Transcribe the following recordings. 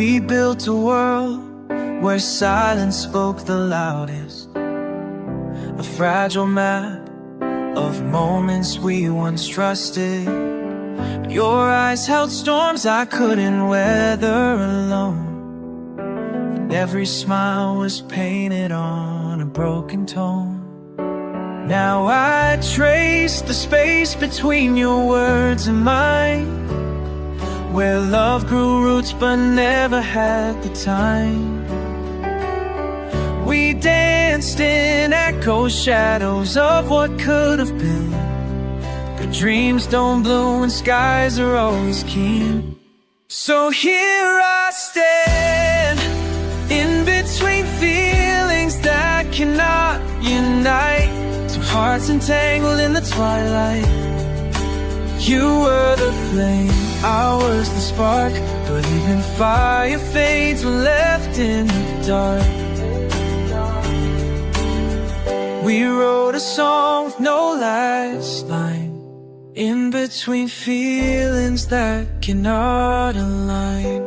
We built a world where silence spoke the loudest, a fragile map of moments we once trusted. Your eyes held storms I couldn't weather alone, and every smile was painted on a broken tone. Now I trace the space between your words and mine, where love grew roots but never had the time. We danced in echoes, shadows of what could have been. Good dreams don't bloom when skies are always keen. So here I stand, in between feelings that cannot unite. Two hearts entangled in the twilight. You were the flame, I was the spark, but even fire fades when left in the dark. We wrote a song with no last line, in between feelings that cannot align.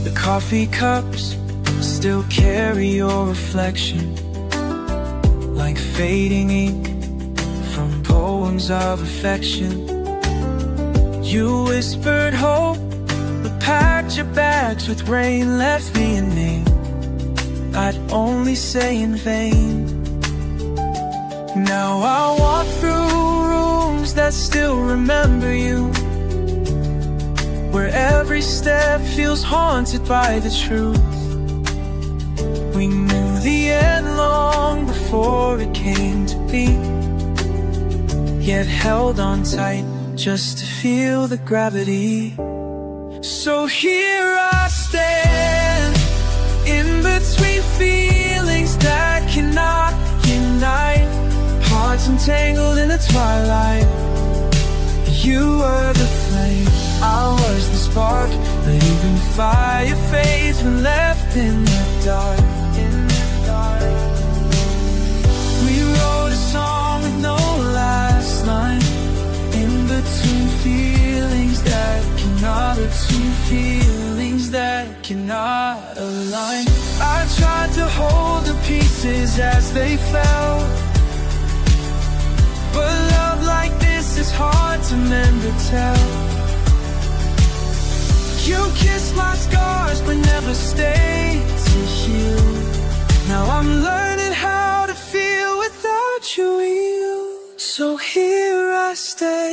The coffee cups still carry your reflection, like fading ink from poems of affection. You whispered hope, but packed your bags with rain, left me a name I'd only say in vain. Now I walk through rooms that still remember you, where every step feels haunted by the truth. We knew the end long before it came to be, yet held on tight just to feel the gravity. So here I stand, in between feelings that cannot unite. Hearts entangled in the twilight. You were the flame, I was the spark, but even fire fades when left in the dark. We wrote a song with no last line, in between feelings that cannot, between feelings that cannot align. I tried to hold the pieces as they fell, but love like this is hard to mend or tell. You kissed my scars but never stayed to heal. Now I'm learning how to feel without you heal. So here I stay,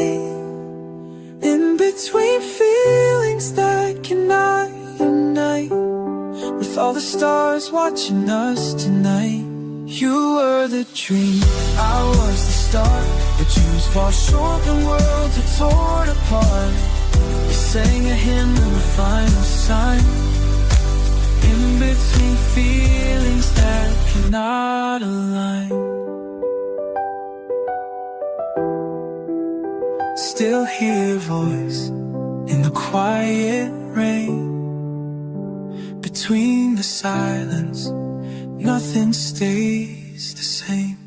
in between feelings that cannot unite, with all the stars watching us tonight. You were the dream, I was the start, the dreams fall short when worlds are torn apart. We sang a hymn in the final sign, in between feelings that cannot align. Still hear your voice in the quiet rain, between the silence, nothing stays the same.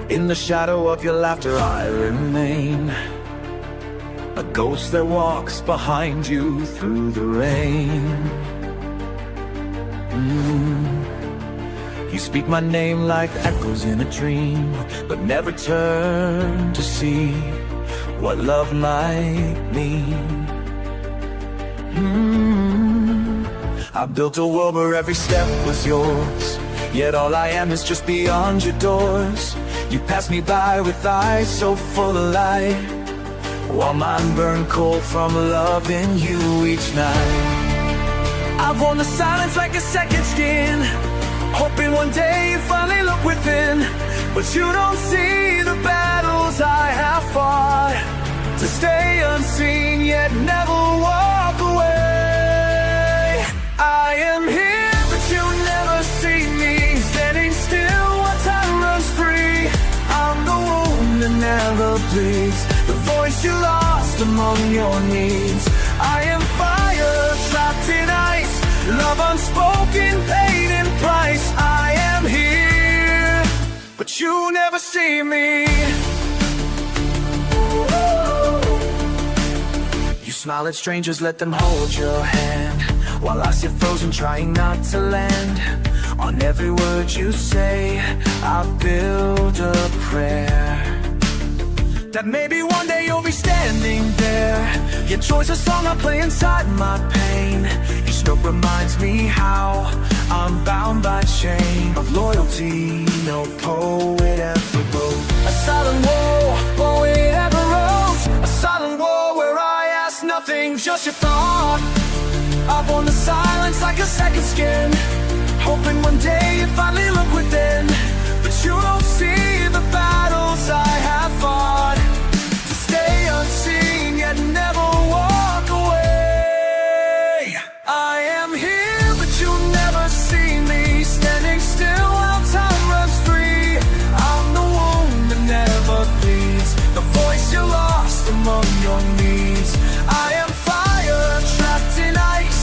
In the shadow of your laughter I remain, a ghost that walks behind you through the rain. You speak my name like echoes in a dream, but never turn to see what love might mean. I built a world where every step was yours, yet all I am is just beyond your doors. You pass me by with eyes so full of light, while mine burn cold from loving you each night. I've worn the silence like a second skin, hoping one day you finally look within. But you don't see the battles I have fought, to stay unseen yet never walk away. I am here but you never see me, standing still while time runs free. I'm the wound that never bleeds, the voice you lost among your needs. I am fire trapped trapped in ice. Love unspoken, paid in price. I am here, but you never see me. You smile at strangers, let them hold your hand, while I sit frozen, trying not to land. On every word you say, I build a prayer that maybe one day you'll be standing there. Your choice a song I play inside my pain. Each note reminds me how I'm bound by chain of loyalty no poet ever wrote. A silent war, poet ever wrote. A silent war where I ask nothing, just your thought. I've worn the silence like a second skin, hoping one day you finally look within. But you don't see the battles I have fought, to stay unseen yet never walk away. I am here, but you never see me, standing still while time runs free. I'm the wound that never bleeds, the voice you lost among your needs. I am fire, trapped in ice,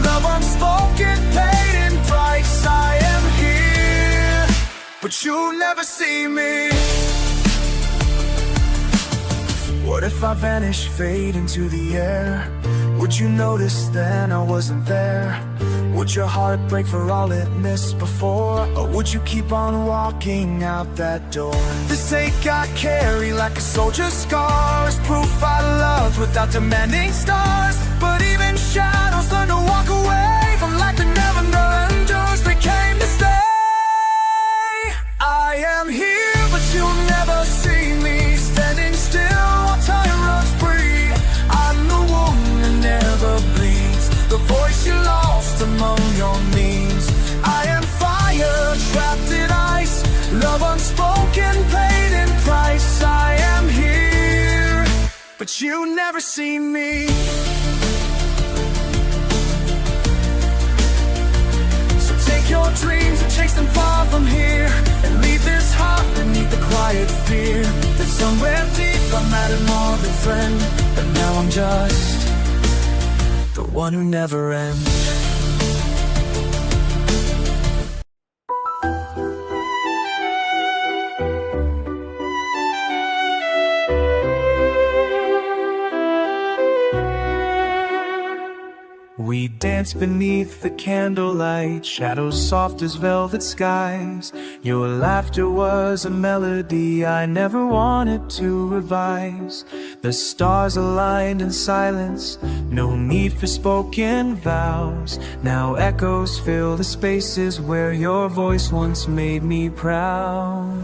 love unspoken, paid in price. I am here, but you never see me. What if I vanish, fade into the air? Would you notice then I wasn't there? Would your heart break for all it missed before? Or would you keep on walking out that door? This ache I carry like a soldier's scars, proof I loved without demanding stars. But even shadows learn to walk away from life that never endures. They came to stay. I am here, but you'll never see me, standing still while time runs free. I'm the wound that never bleeds, the voice you lost among your needs. I am fire, trapped in ice, love unspoken, paid in price. I am here, but you never see me. Take your dreams and chase them far from here, and leave this heart beneath the quiet fear that somewhere deep I mattered more than friend. But now I'm just the one who never ends. We danced beneath the candlelight, shadows soft as velvet skies. Your laughter was a melody I never wanted to revise. The stars aligned in silence, no need for spoken vows. Now echoes fill the spaces where your voice once made me proud.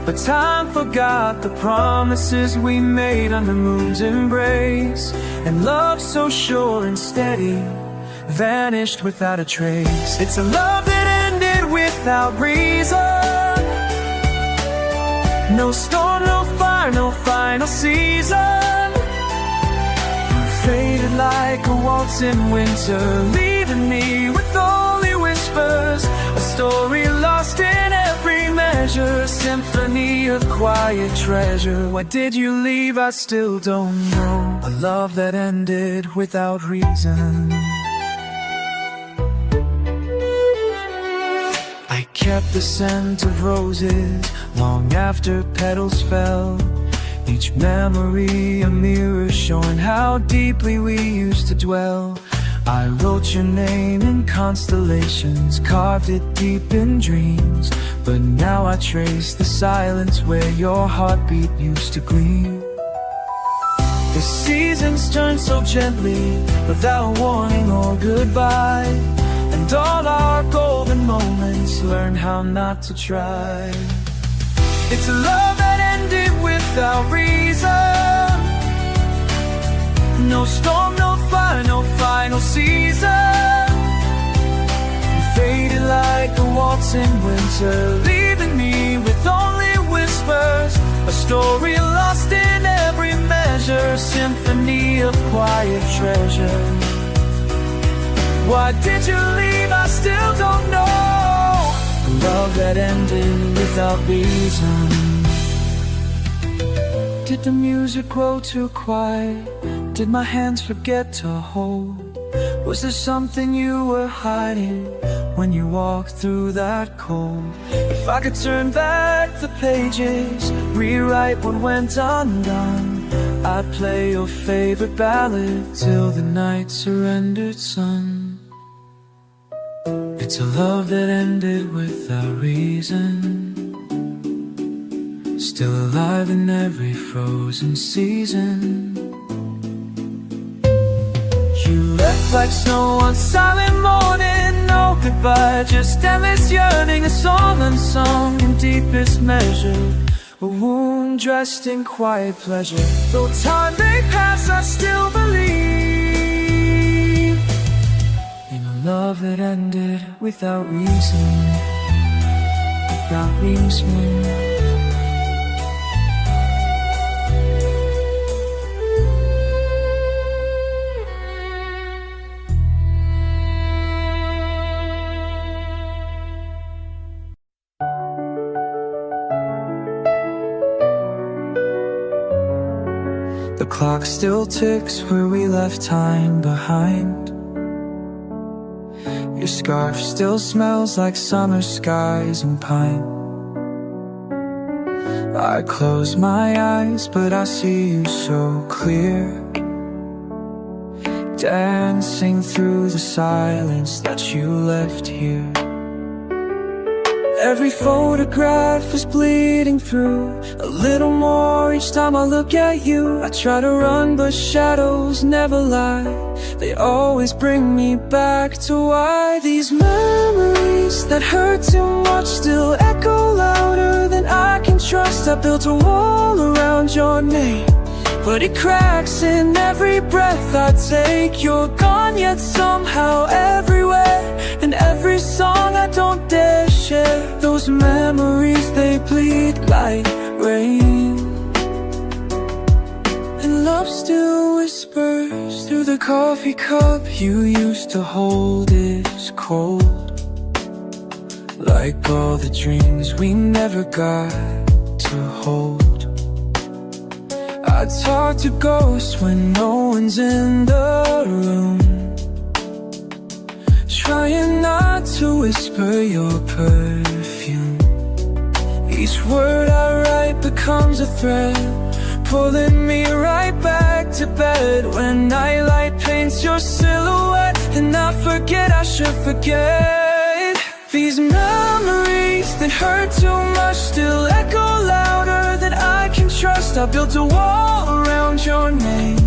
But time forgot the promises we made under moon's embrace, and love so sure and steady vanished without a trace. It's a love that ended without reason, no storm, no fire, no final season. You faded like a waltz in winter, leaving me with only whispers, a story lost in every measure, symphony of quiet treasure. Why did you leave? I still don't know. A love that ended without reason. I kept the scent of roses long after petals fell, each memory a mirror showing how deeply we used to dwell. I wrote your name in constellations, carved it deep in dreams, but now I trace the silence where your heartbeat used to gleam. The seasons turn so gently, without warning or goodbye, and all our golden moments learn how not to try. It's a love that ended without reason, no storm, no fire, no final season. You faded like a waltz in winter, leaving me with only whispers, a story lost in every measure, symphony of quiet treasure. Why did you leave? I still don't know. A love that ended without reason. Did the music grow too quiet? Did my hands forget to hold? Was there something you were hiding when you walked through that cold? If I could turn back the pages, rewrite what went undone, I'd play your favorite ballad till the night surrendered sun. It's a love that ended without reason, still alive in every frozen season. You left like snow on silent morning, no goodbye, just endless yearning, a song unsung in deepest measure, a wound dressed in quiet pleasure. Though time may pass, I still believe in a love that ended without reason, without reason. The clock still ticks where we left time behind. Your scarf still smells like summer skies and pine. I close my eyes, but I see you so clear, dancing through the silence that you left here. Every photograph is bleeding through a little more each time I look at you. I try to run, but shadows never lie. They always bring me back to why these memories that hurt too much still echo louder than I can trust. I built a wall around your name, but it cracks in every breath I take. You're gone, yet somehow everywhere, in every song I don't dare share. Those memories, they bleed like rain, and love still whispers through the coffee cup you used to hold is cold, like all the dreams we never got to hold. I talk to ghosts when no one's in the room, trying not to whisper your perfume. Each word I write becomes a thread, pulling me right back to bed. When nightlight paints your silhouette, and I forget I should forget. These memories that hurt too much still echo louder than I can trust. I built a wall around your name,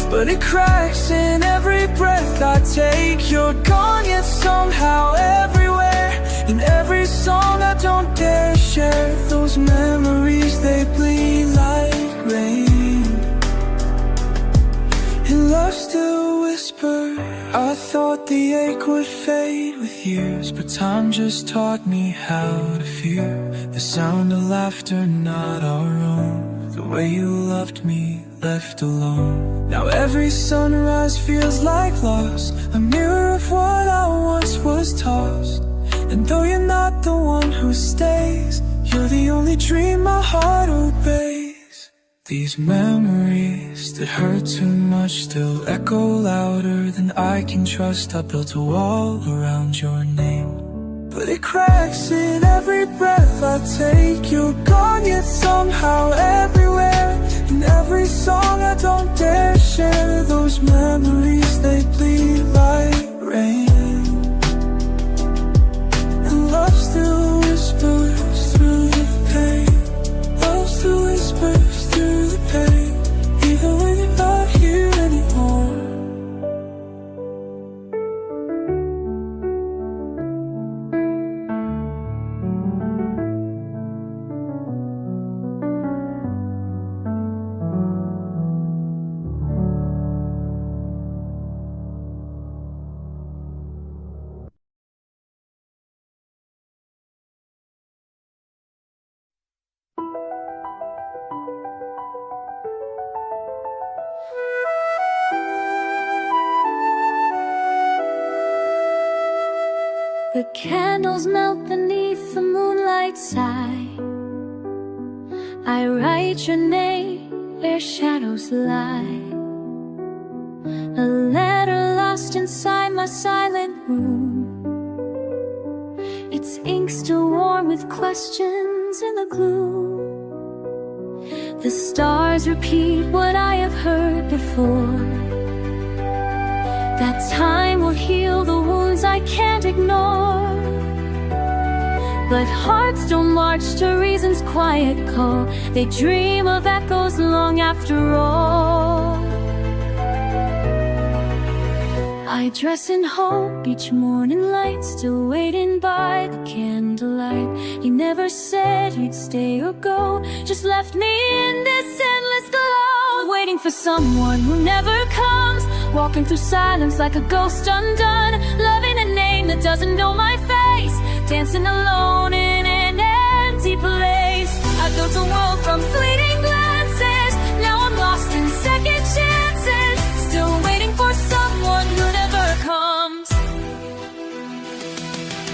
but it cracks in every breath I take. You're gone, yet somehow everywhere, in every song I don't dare share. Those memories, they bleed like rain, and love still whispers. I thought the ache would fade with years, but time just taught me how to fear the sound of laughter not our own, the way you loved me left alone. Now every sunrise feels like loss, a mirror of what I once was tossed. And though you're not the one who stays, you're the only dream my heart obeys. These memories that hurt too much still echo louder than I can trust. I built a wall around your name, but it cracks in every breath I take. You're gone, yet somehow everywhere, in every song I don't dare share. Those memories, they bleed like rain, and love still whispers through the pain. Love still whispers through the pain, even when you're not here anymore. The candles melt beneath the moonlight side. I write your name where shadows lie. A letter lost lost inside my silent room. Its ink still warm with questions in the gloom. The stars repeat what I have heard before, that time will heal the wounds I can't ignore. But hearts don't march to reason's quiet call. They dream of echoes long after all. I dress in hope each morning light, still waiting by the candlelight. He never said he'd stay or go, just left me in this endless glow. Waiting for someone who never comes, walking through silence like a ghost undone. Loving a name that doesn't know my face, dancing alone in an empty place. I built a world from fleeting glances, now I'm lost in second chances. Still waiting for someone who never comes.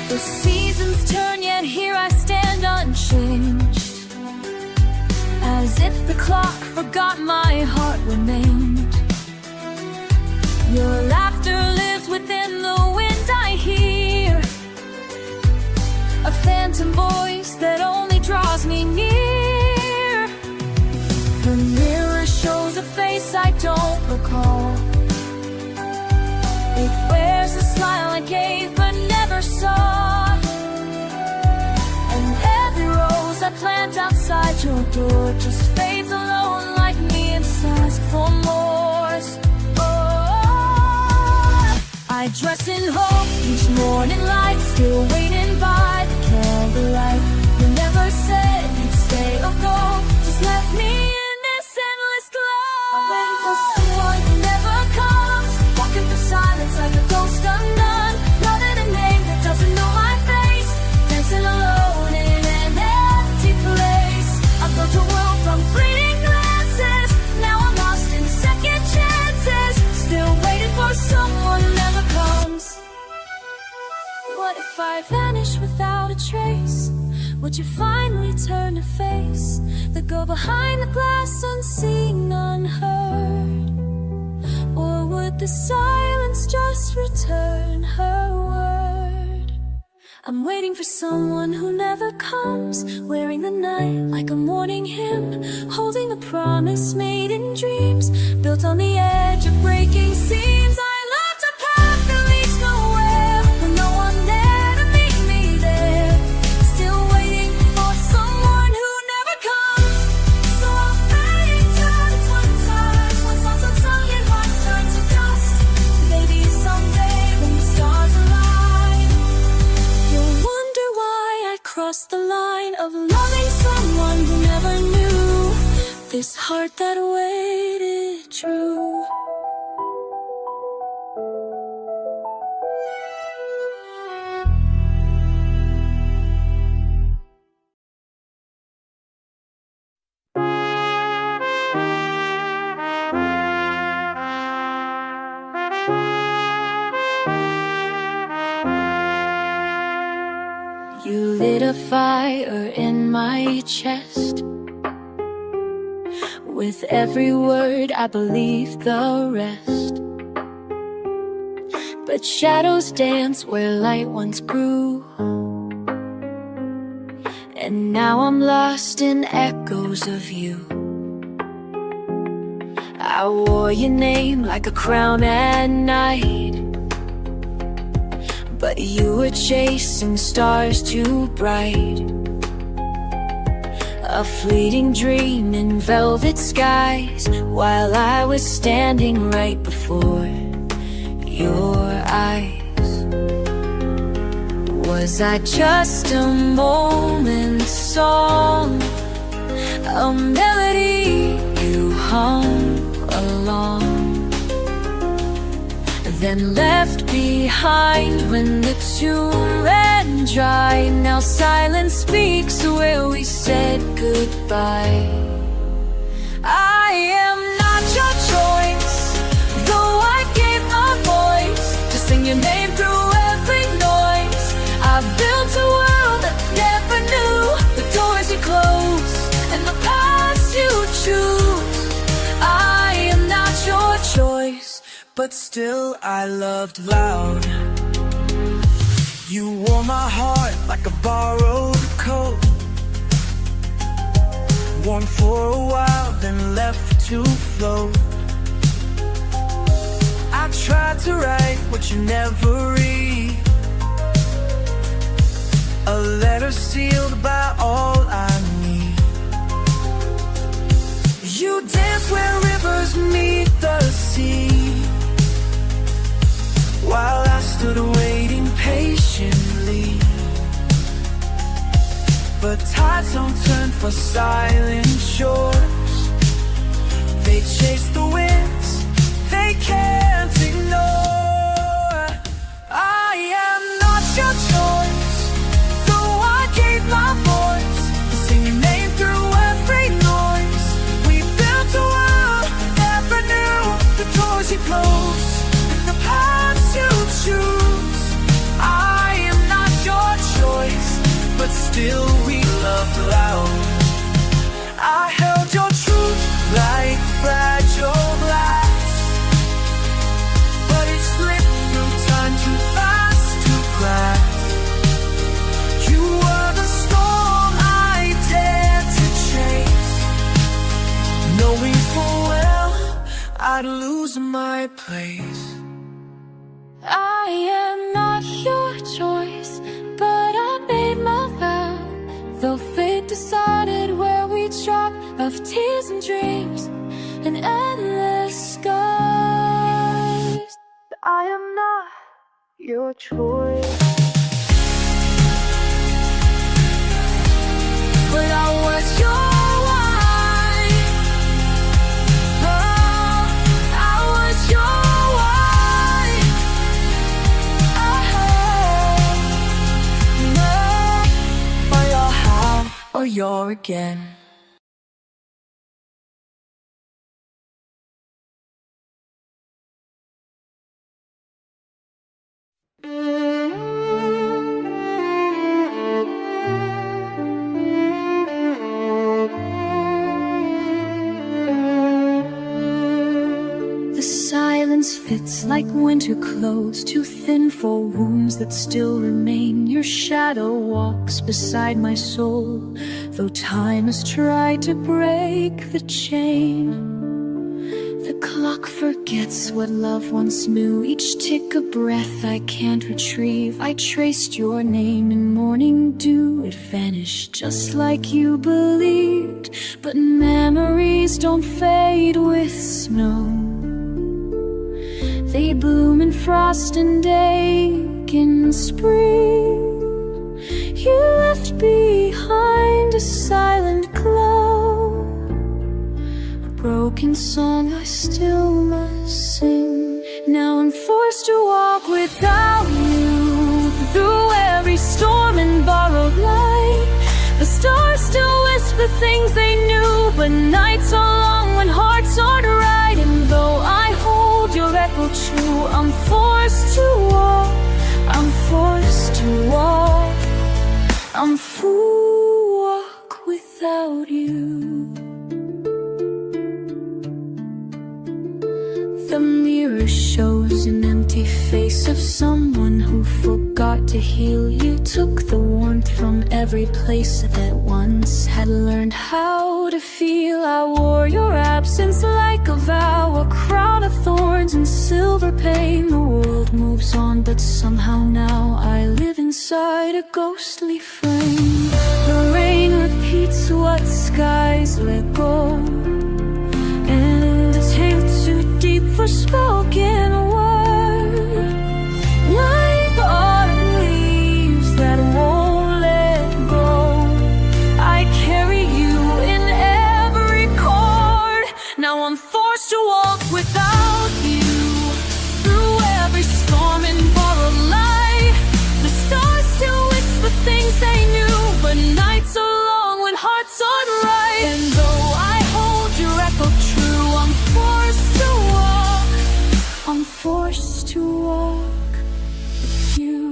The seasons turn, yet here I stand unchanged, as if the clock forgot my heart remained. Your laughter lives within the wind I hear, a phantom voice that only draws me near. The mirror shows a face I don't recall. It wears a smile I gave but never saw. And every rose I plant outside your door just fades alone like me and sighs for more. Oh, I dress in hope each morning light, still waiting by the candlelight. You never said you'd stay or go, just left me in this endless glow. I'm waiting for someone who never comes, walking through silence like a ghost undone. Loving a name that doesn't know my face, dancing alone in an empty place. I built a world from fleeting glances, now I'm lost in second chances. Still waiting for someone who never comes. What if I vanish without a trace? Would you finally turn to face the girl behind the glass, unseen, unheard? Or would the silence just return her word? I'm waiting for someone who never comes, wearing the night like a morning hymn, holding a promise made in dreams, built on the edge of breaking seams. I left a path that leads nowhere, with no one there to meet me there. Still waiting for someone who never comes. So I'll fade to the twin times, when songs unsung and hearts turn to dust. Maybe someday when the stars align, you'll wonder why I crossed the line of loving someone who never knew this heart that waited true. You lit a fire in my chest. With every word I believed the rest. But shadows dance where light once grew, and now I'm lost in echoes of you. I wore your name like a crown at night, but you were chasing stars too bright. A fleeting dream in velvet skies, while I was standing right before your eyes. Was I just a moment's song, a melody you hum along, then left behind when the tune ran dry? Now silence speaks where we said goodbye. I am not your choice, though I gave my voice to sing your name through every noise. I built a world that never knew the doors you close and the paths you choose. I am not your choice, but still I loved loud. You wore my heart like a borrowed coat, warm for a while, then left to float. I tried to write what you never read, a letter sealed by all I need. You dance where rivers meet the sea, while I stood waiting patiently. But tides don't turn for silent shores, they chase the winds they can't ignore. I am not your choice, though I gave my voice to sing your name through every noise. We built a world, never knew the doors you close and the paths you choose. I am not your choice, but still we loved loud. I held your truth like fragile glass, but it slipped through time too fast to grasp. You were the storm I dared to chase, knowing full well I'd lose my place. I am not your choice, but I made my vow. Though fate decided where we drop of tears and dreams and endless skies, I am not your choice, but I was your wife. Oh, I was your wife. Oh, or you're how, or you're again. The silence fits like winter clothes, too thin for wounds that still remain. Your shadow walks beside my soul, though time has tried to break the chain. The clock forgets what love once knew, each tick a breath I can't retrieve. I traced your name in morning dew, it vanished just like you believed. But memories don't fade with snow, they bloom in frost and ache in spring. You left behind a silent glow, a broken song I still must sing. Now I'm forced to walk without you through every storm and borrowed light. The stars still whisper things they knew, but nights are long when hearts aren't right. And though I hold your echo true, I'm forced to walk, I'm forced to walk, I'm full walk without you. The mirror shows an empty face of someone who forgot to heal. You took the warmth from every place that once had learned how to feel. I wore your absence like a vow, a crown of thorns and silver pain. The world moves on, but somehow now I live inside a ghostly frame. The rain repeats what skies let go, and a tale too deep for spoken word. Like autumn leaves that won't let go, I carry you in every chord. Now I'm forced to walk without you through every storm and borrowed light. The stars still whisper things they knew, but nights are long when hearts aren't right. And though I hold your echo true, I'm forced to walk, I'm forced to walk with you.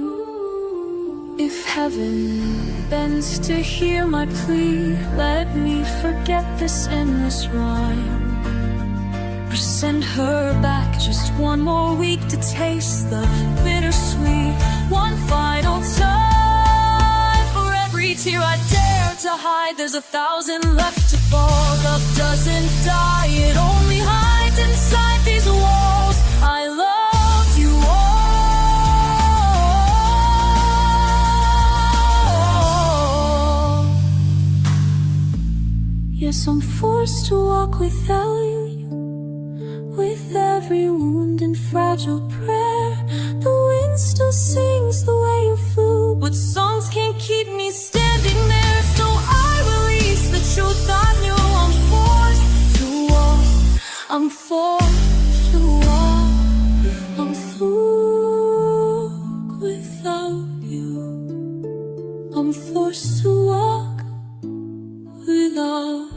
If heaven bends to hear my plea, let me forget this endless rhyme. send her back. Just one more week to taste the bittersweet. One final time. For every tear I dare to hide, there's 1,000 left to fall. Love doesn't die, it only hides inside these walls. I love you all. Yes, I'm forced to walk without you, with every wound and fragile prayer. The wind still sings the way you flew, but songs can't keep me standing there. So I release the truth I knew. I'm forced to walk, I'm forced to walk. I'm through without you. I'm forced to walk without.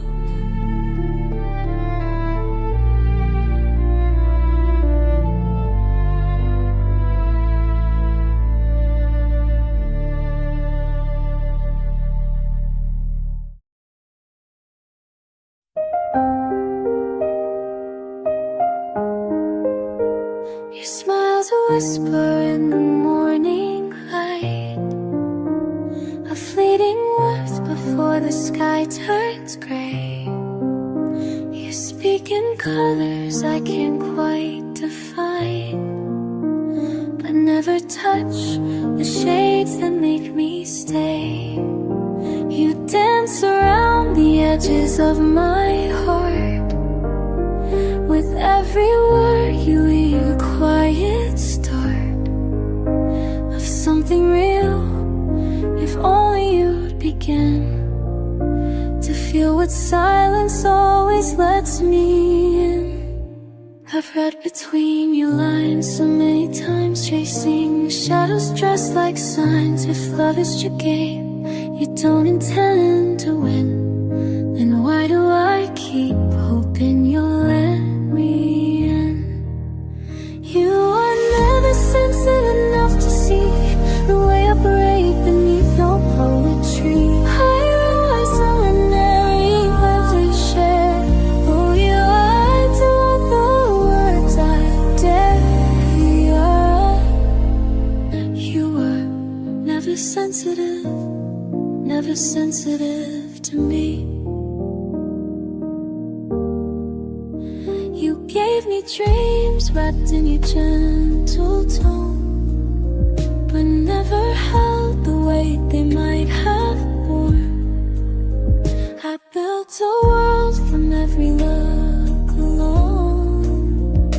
Your smile's a whisper in the morning light, a fleeting warmth before the sky turns gray. You speak in colors I can't quite define, but never touch the shades that make me stay. You dance around the edges of my heart. With every word you leave a quiet start of something real. If only you'd begin to feel what silence always lets me in. I've read between your lines so many times, chasing shadows dressed like signs. If love is your game, you don't intend to win, then why do I keep hoping you'll let me in? You are never sensitive enough to see the way I break beneath your poetry. Higher eyes ordinary love to share. Oh, you lied to all the words I dare hear. You were never sensitive, never sensitive to me. You gave me dreams wrapped in your gentle tone, but never held the weight they might have borne. I built a world from every look alone,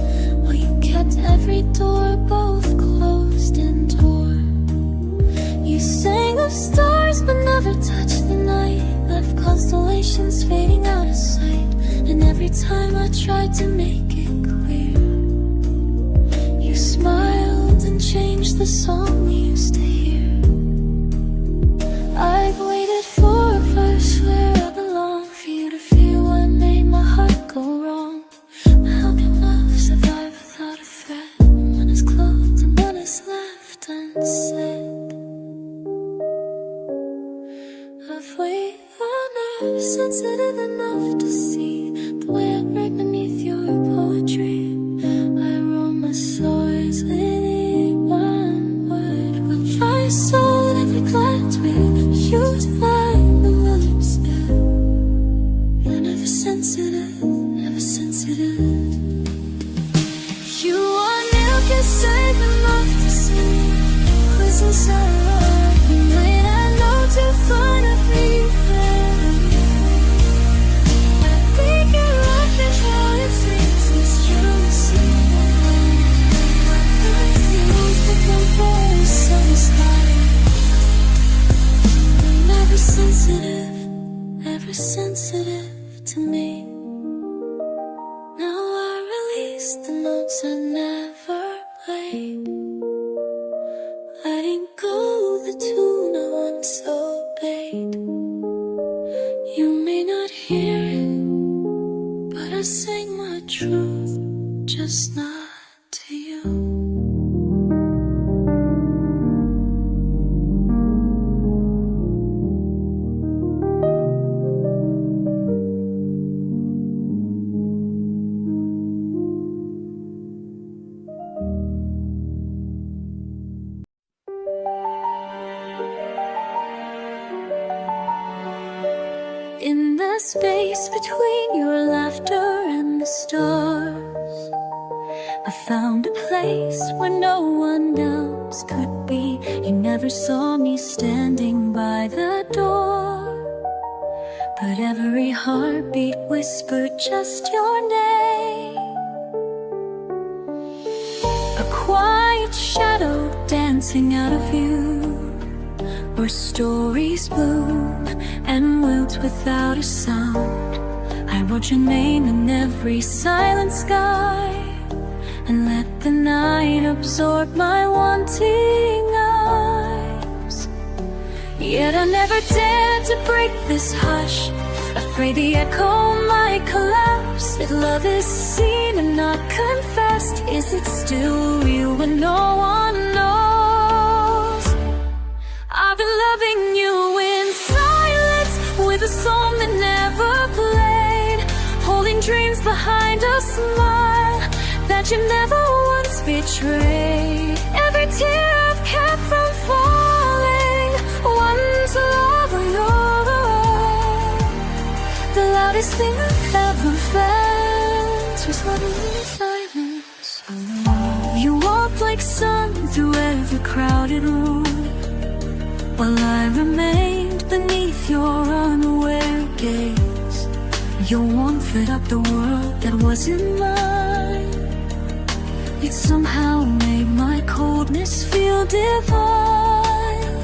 while you kept every door both closed and torn. You sang of stars but never touched the night, left constellations fading out of sight. And every time I tried to make it clear, you smiled and changed the song we used to hear. I've waited for a verse where I belong, for you to feel what made my heart go wrong. But how can love survive without a threat, when one is closed and one is left unsaid? We are never sensitive enough to see the way I break beneath your poetry. I roll my swords leading one word, but my soul at every glance with you to find the words there. You're never sensitive, never sensitive. You are never safe enough to see who's inside. You might not know to find a free friend. I think your life is how it seems. It's true to see my feels become voice on the sky. You're never sensitive, never sensitive to me. Now I release the notes I never played, letting go the tune I once obeyed. You may not hear it, but I sing my truth, just not to you. the space between your laughter and the stars, I found a place where no one else could be. You never saw me standing by the door, but every heartbeat whispered just your name. A quiet shadow dancing out of you, where stories bloom and wilt without a sound. I wrote your name in every silent sky, and let the night absorb my wanting eyes. Yet I never dared to break this hush, afraid the echo might collapse. If love is seen and not confessed, is it still real when no one knows? I've been loving you in silence, with a song that never played, holding dreams behind a smile that you never once betrayed. Every tear I've kept from falling, once love on your own. The loudest thing I've ever felt was loving you in silence. You walked like sun through every crowded room, while I remained beneath your unaware gaze. Your warmth lit up the world that wasn't mine. It somehow made my coldness feel divine.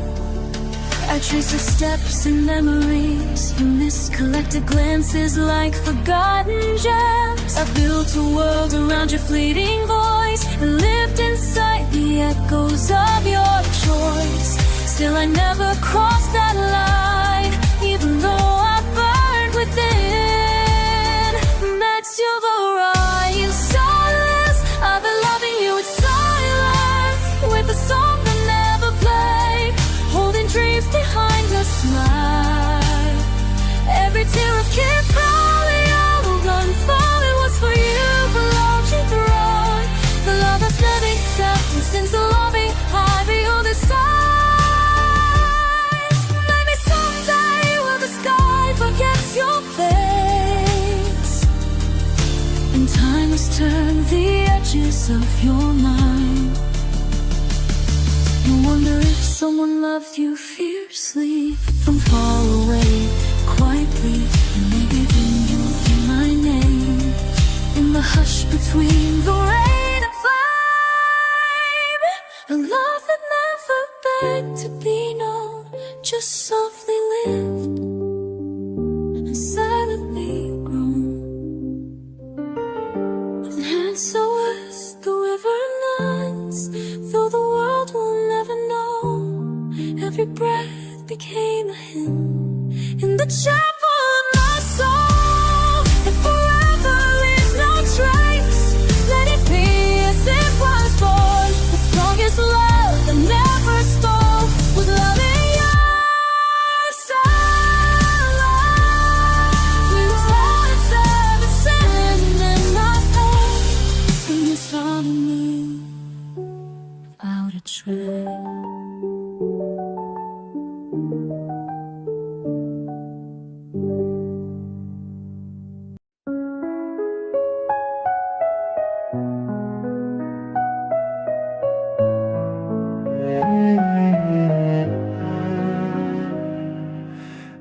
I trace the steps and memories you miss, collected glances like forgotten gems. I built a world around your fleeting voice, and lived inside the echoes of your choice. Still I never crossed that line, even though I burned within. That silver eye in silence, I've been loving you in silence, with a song that never played, holding dreams behind a smile. Every tear I've kept falling, I will unfold. It was for you, for love you throne. The love that's never accepted since the love behind the other side. Your face, and time has turned the edges of your mind. You wonder if someone loved you fiercely from far away, quietly, and maybe then you'll hear my name in the hush between the rain and flame. A love that never begged to be known, just softly lived, silently grown. With hands so west, the river runs, though the world will never know. Every breath became a hymn in the chapel of my soul. If forever leaves no trace, let it be as it was born. The strongest love that never spoke was love in your side. Without a trace.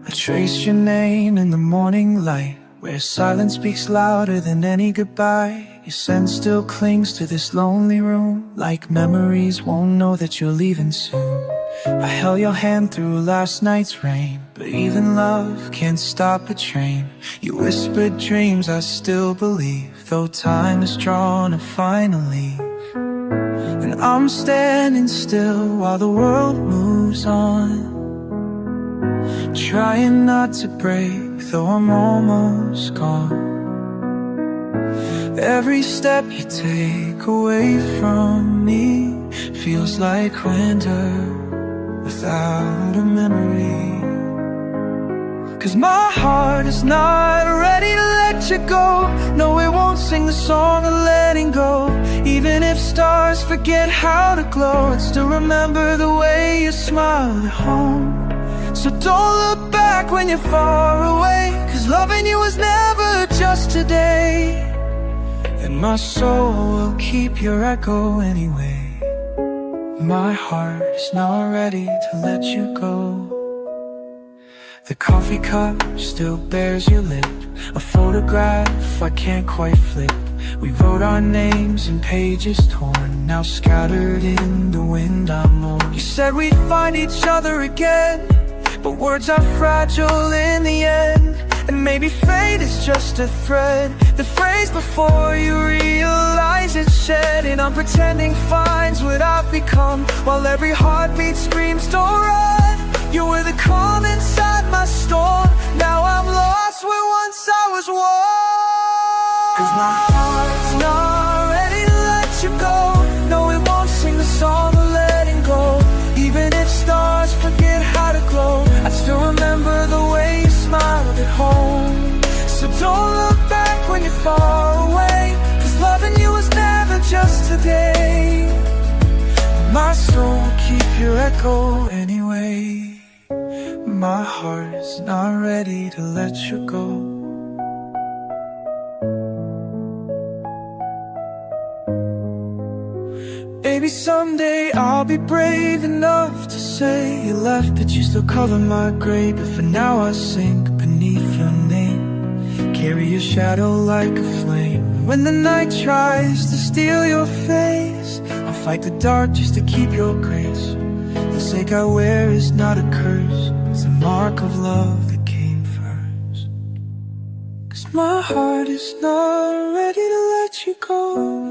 I trace your name in the morning light, where silence speaks louder than any goodbye. Your scent still clings to this lonely room, like memories won't know that you're leaving soon. I held your hand through last night's rain, but even love can't stop a train. You whispered dreams I still believe, though time has drawn a final leave. And I'm standing still while the world moves on, trying not to break, though I'm almost gone. Every step you take away from me feels like winter without a memory. 'Cause my heart is not ready to let you go. No, it won't sing the song of letting go, Even if stars forget how to glow, I'd still remember the way you smiled at home. So don't look back when you're far away, 'cause loving you was never just today. And my soul will keep your echo anyway. My heart is not ready to let you go. The coffee cup still bears your lip, a photograph I can't quite flip. We wrote our names in pages torn, now scattered in the wind I'm mourn. You said we'd find each other again, but words are fragile in the end. And maybe fate is just a thread, the phrase before you realize it's shed. And I'm pretending fine's what I've become, while every heartbeat screams don't run. You were the calm inside my storm, now I'm lost where once I was one. 'Cause my heart's not ready to let you go. No, it won't sing the song of letting go. Even if stars forget how to glow, I still remember the way you smiled at home. So don't look back when you're far away, 'cause loving you was never just today. My soul will keep your echo anyway. My heart is not ready to let you go. Maybe someday I'll be brave enough to say you left, but you still cover my grave. But for now I sink beneath your name, carry your shadow like a flame. When the night tries to steal your face, I'll fight the dark just to keep your grace. The sake I wear is not a curse, it's a mark of love that came first. 'Cause my heart is not ready to let you go.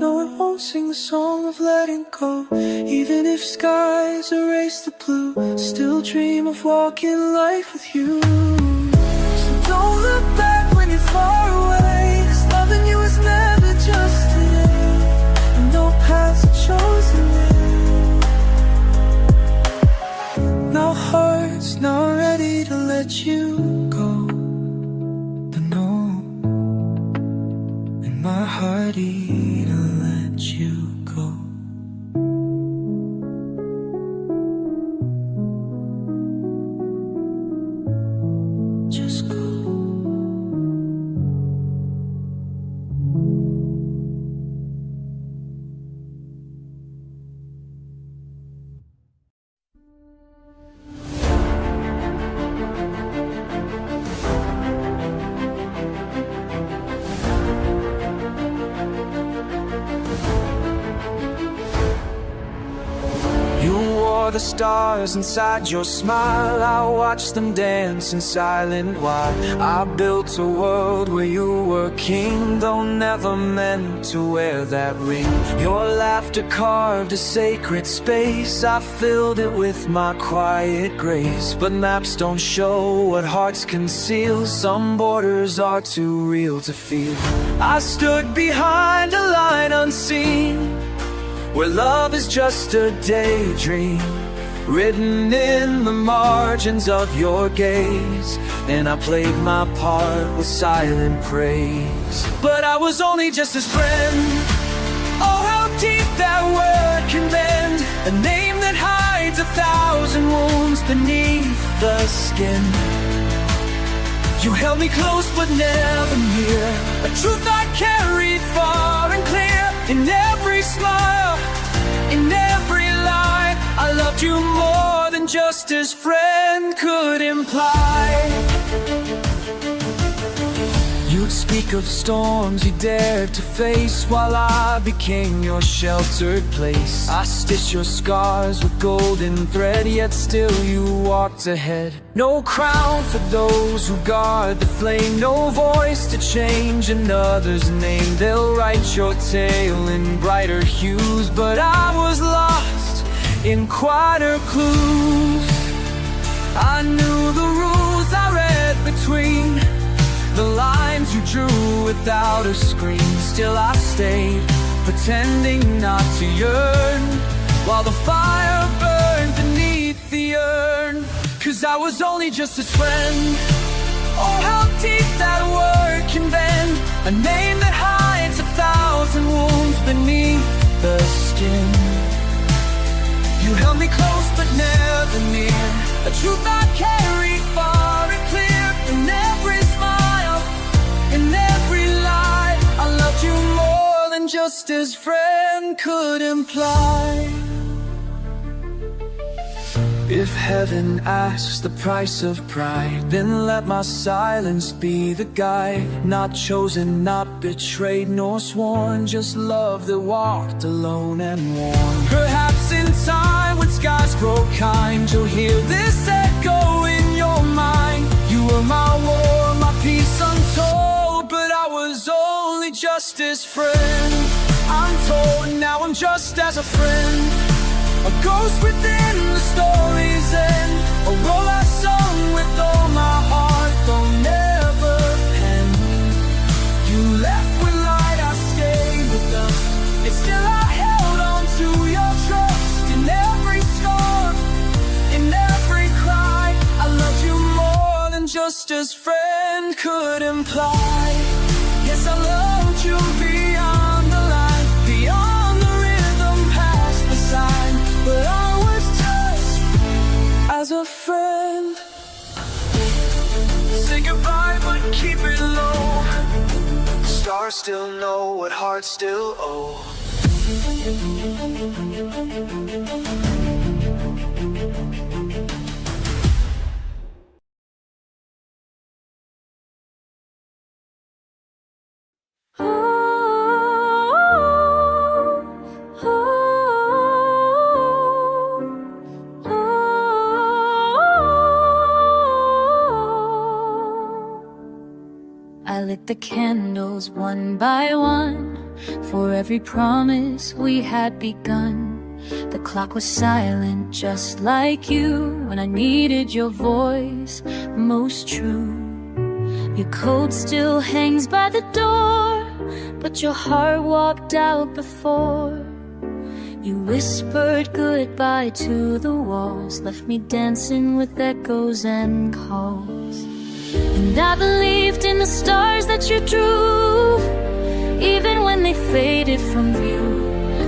No, it won't sing the song of letting go. Even if skies erase the blue, still dream of walking life with you. So don't look back when you're far away, 'cause loving you is never just today. And no paths are chosen there. No heart's not ready to let you go. But no, and my heart to let you go. Just go. The stars inside your smile, I watched them dance in silent while. I built a world where you were king, though never meant to wear that ring. Your laughter carved a sacred space, I filled it with my quiet grace. But maps don't show what hearts conceal, some borders are too real to feel. I stood behind a line unseen, where love is just a daydream, written in the margins of your gaze. And I played my part with silent praise. But I was only just his friend. Oh, how deep that word can bend, a name that hides 1,000 wounds beneath the skin. You held me close but never near, a truth I carried far and clear. In every smile, in every lie, I loved you more than just as friend could imply. You'd speak of storms you dared to face, while I became your sheltered place. I stitched your scars with golden thread, yet still you walked ahead. No crown for those who guard the flame, no voice to change another's name. They'll write your tale in brighter hues, but I was lost in quieter clues. I knew the rules I read between the lines you drew without a screen. Still I stayed, pretending not to yearn, while the fire burned beneath the urn. 'Cause I was only just his friend. Oh, how deep that word can bend, a name that hides 1,000 wounds beneath the skin. You held me close but never near, a truth I carried far and clear. In every smile, in every lie, I loved you more than just as friend could imply. If heaven asks the price of pride, then let my silence be the guide. Not chosen, not betrayed, nor sworn, just love that walked alone and worn. Perhaps in time, when skies grow kind, you'll hear this echo in your mind. You were my war, my peace untold, but I was only just as friend. I'm told now I'm just as a friend, a ghost within the story's end, a role I sung with all my heart, though never penned. You left with light, I stayed with dust, and still I held on to your trust. In every storm, in every cry, I loved you more than just as friend could imply. Yes, I loved you beyond the line, beyond the rhythm, past the sign. But I was just as a friend. Say goodbye but keep it low, stars still know what hearts still owe. I lit the candles one by one for every promise we had begun. The clock was silent just like you when I needed your voice most true. Your coat still hangs by the door, but your heart walked out before. You whispered goodbye to the walls, left me dancing with echoes and calls. And I believed in the stars that you drew, even when they faded from view.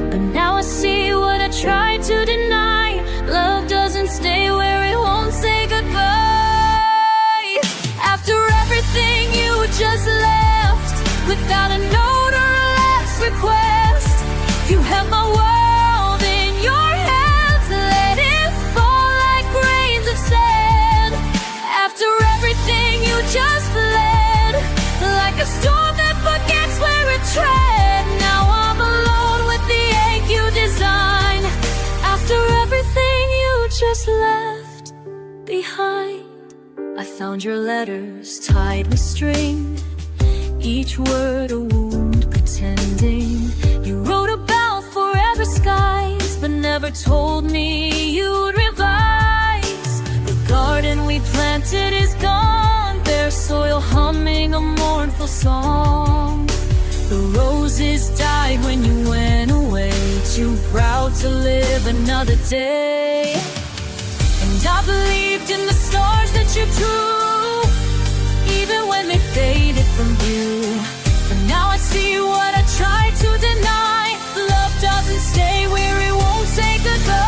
But now I see what I tried to deny. Love doesn't stay where it won't say goodbye. After everything you just left, without a note or a last request, you held my world in your hands, let it fall like grains of sand. After everything you just fled, like a storm that forgets where it tread. Now I'm alone with the ache you designed. After everything you just left behind, I found your letters tied with string, each word a wound pretending. You wrote about forever skies, but never told me you'd revise. The garden we planted is gone, bare soil humming a mournful song. The roses died when you went away, too proud to live another day. And I believed in the stars that you drew, even when they faded from view. But now I see what I tried to deny. Love doesn't stay where it won't say goodbye.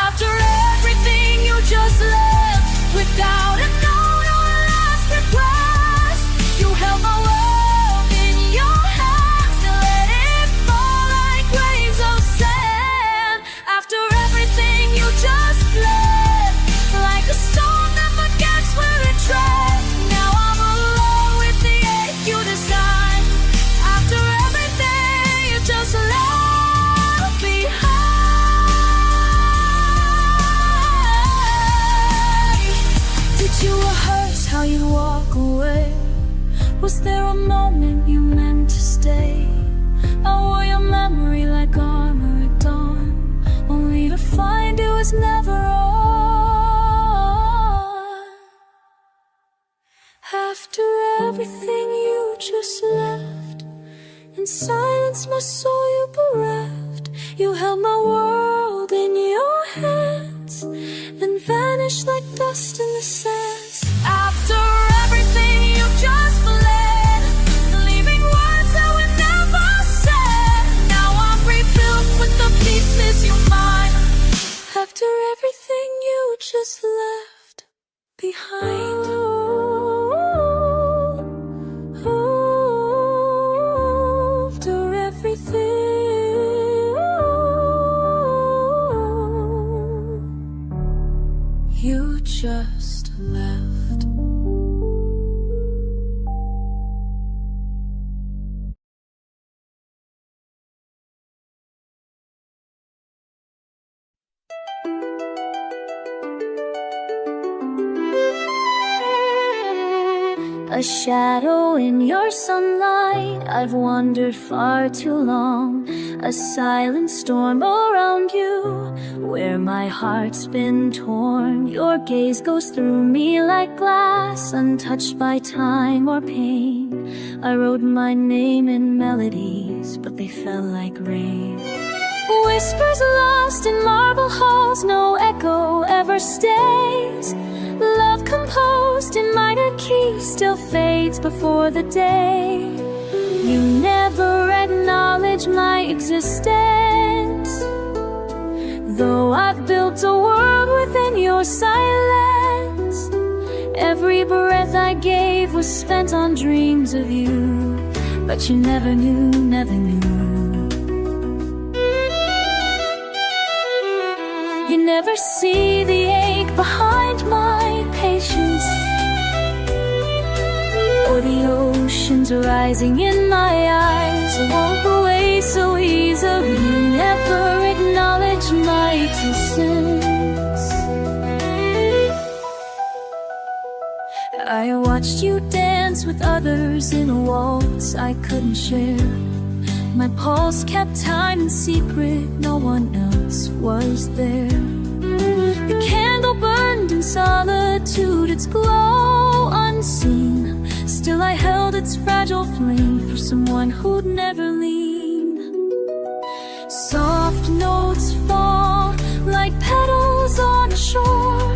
After everything you just left, without a note or a last request, you held my world in your hands and let it fall like grains of sand. After everything you just fled, like a storm that forgets where it tread. Now I'm alone with the ache you designed. After everything you just left behind. Did you rehearse how you'd walk away? Was there a moment you meant to stay? I wore your memory like armor at dawn, only to find it was never on. After everything you just left, in silence my soul you bereft. You held my world in your hands, then vanished like dust in the sands. After everything you just fled, leaving words that were never said. You just left. A shadow in your sunlight, I've wandered far too long. A silent storm around you, where my heart's been torn. Your gaze goes through me like glass, untouched by time or pain. I wrote my name in melodies, but they fell like rain. Whispers lost in marble halls, no echo ever stays. Love composed in minor keys still fades before the day. You never acknowledge my existence, though I've built a world within your silence. Every breath I gave was spent on dreams of you, but you never knew, never knew. You never see the ache behind my patience, or the oceans rising in my eyes. I walk away so easily. You never acknowledge my existence. I watched you dance with others in a waltz I couldn't share. My pulse kept time in secret, no one else was there. The candle burned in solitude, its glow unseen. Still I held its fragile flame for someone who'd never lean. Soft notes fall like petals on shore,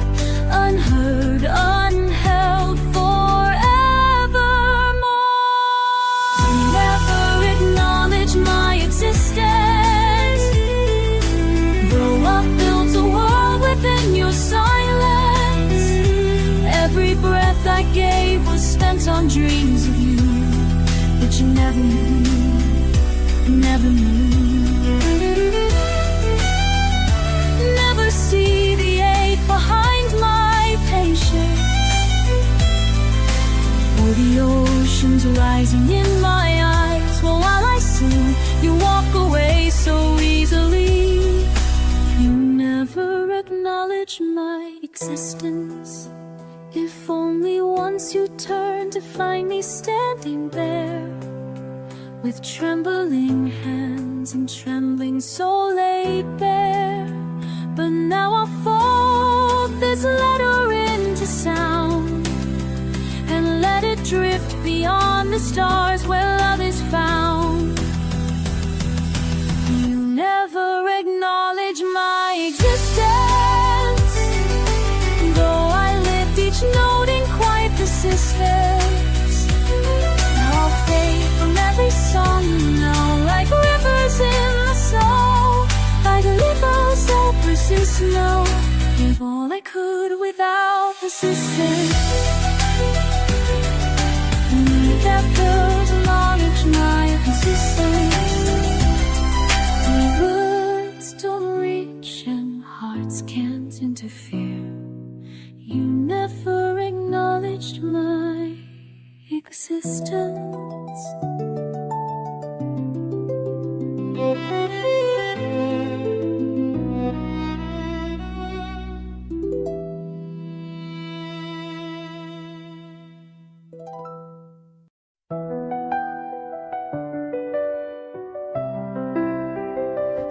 unheard, unheld forevermore. You never acknowledge my existence, though I've built a world within your silence. Every breath I gave was spent on dreams of you, but you never knew, never knew. Never see the ache behind my patience, or the oceans rising in my eyes. Well, while I sing, you walk away so easily. You never acknowledge my existence. If only once you turn to find me standing there, with trembling hands and trembling soul laid bare. But now I'll fold this letter into sound, and let it drift beyond the stars where love is found. You never acknowledge my existence, though I lived each note in quiet persistence. Now I'll fade from every song you know, like rivers in the snow, like rivers that persist. No, gave all I could without resistance. That girls acknowledge my existence. Words don't reach and hearts can't interfere. You never acknowledged my existence.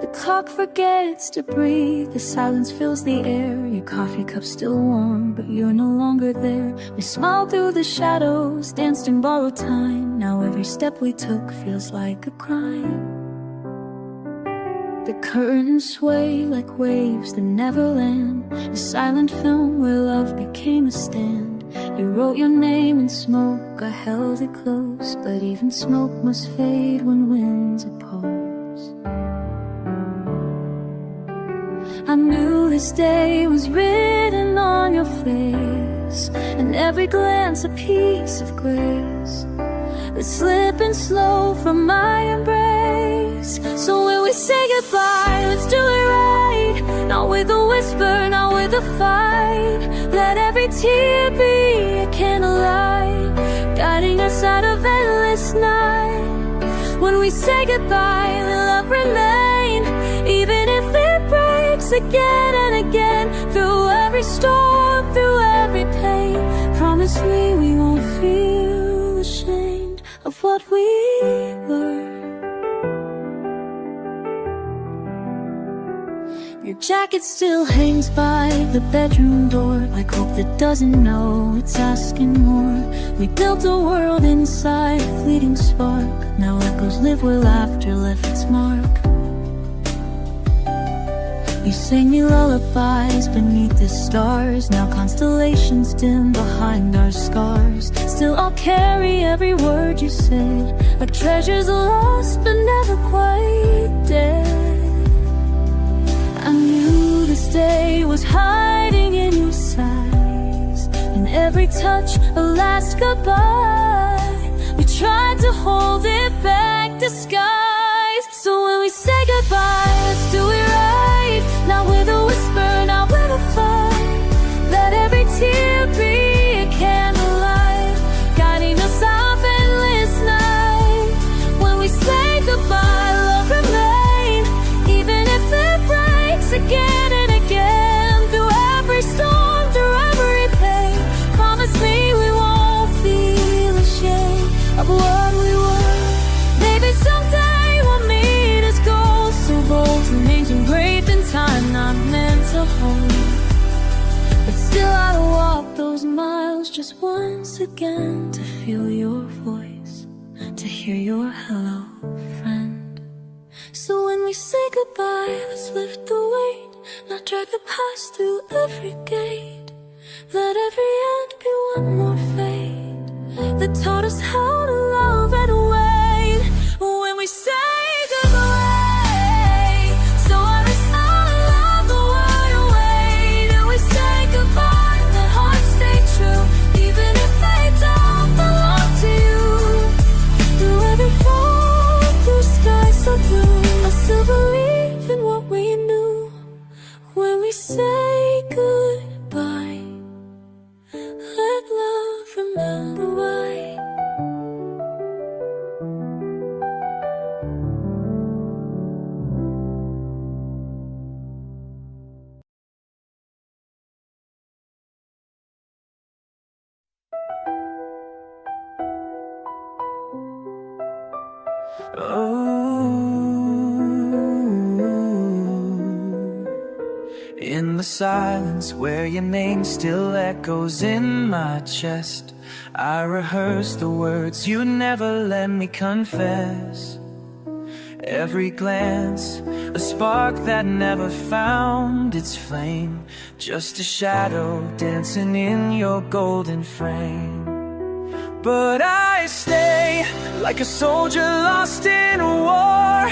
The clock forgets to breathe, the silence fills the air. Your coffee cup's still warm, but you're no longer there. We smiled through the shadows, danced in borrowed time. Now every step we took feels like a crime. The curtains sway like waves that never land, a silent film where love became a stand. You wrote your name in smoke, I held it close, but even smoke must fade when winds oppose. I knew this day was written on your face, and every glance a piece of grace, but slipping slow from my embrace. So when we we say goodbye, let's do it right. Not with a whisper, not with a fight. Let every tear be a candlelight, guiding us out of endless night. When we say goodbye, let love remain, even if it breaks again and again. Through every storm, through every pain, promise me we won't feel ashamed of what we were. Your jacket still hangs by the bedroom door, like hope that doesn't know it's asking more. We built a world inside a fleeting spark. Now echoes live where laughter left its mark. You sang me lullabies beneath the stars. Now constellations dim behind our scars. Still I'll carry every word you said, like treasures lost but never quite dead. I knew this day was hiding in your sighs, in every touch a last goodbye. We tried to hold it back, disguise. So when we say goodbye, let's do it right. Not with a whisper, not with a fight. Let every tear be a candlelight, guiding us out of endless night. When we say goodbye, love remain, even if it breaks again and again. Through every storm, through every pain, promise me we won't feel ashamed of what we were. Maybe someday we'll meet as gold so bold, to names engraved in time not meant to hold. But still I'd walk those miles just once again, to feel your voice, to hear your hello, friend. So when we say goodbye, let's lift the weight, not drag the past through every gate. Let every end be one more fade that taught us how to love and wait. When we say goodbye, so every sound along the word away. And we say goodbye, let hearts stay true, even if they don't belong to you. Through every fall, through skies so blue, I still believe in what we knew. When we say goodbye, let love remember why. In the silence where your name still echoes in my chest, I rehearse the words you never let me confess. Every glance, a spark that never found its flame, just a shadow dancing in your golden frame. But I stay like a soldier lost in a war,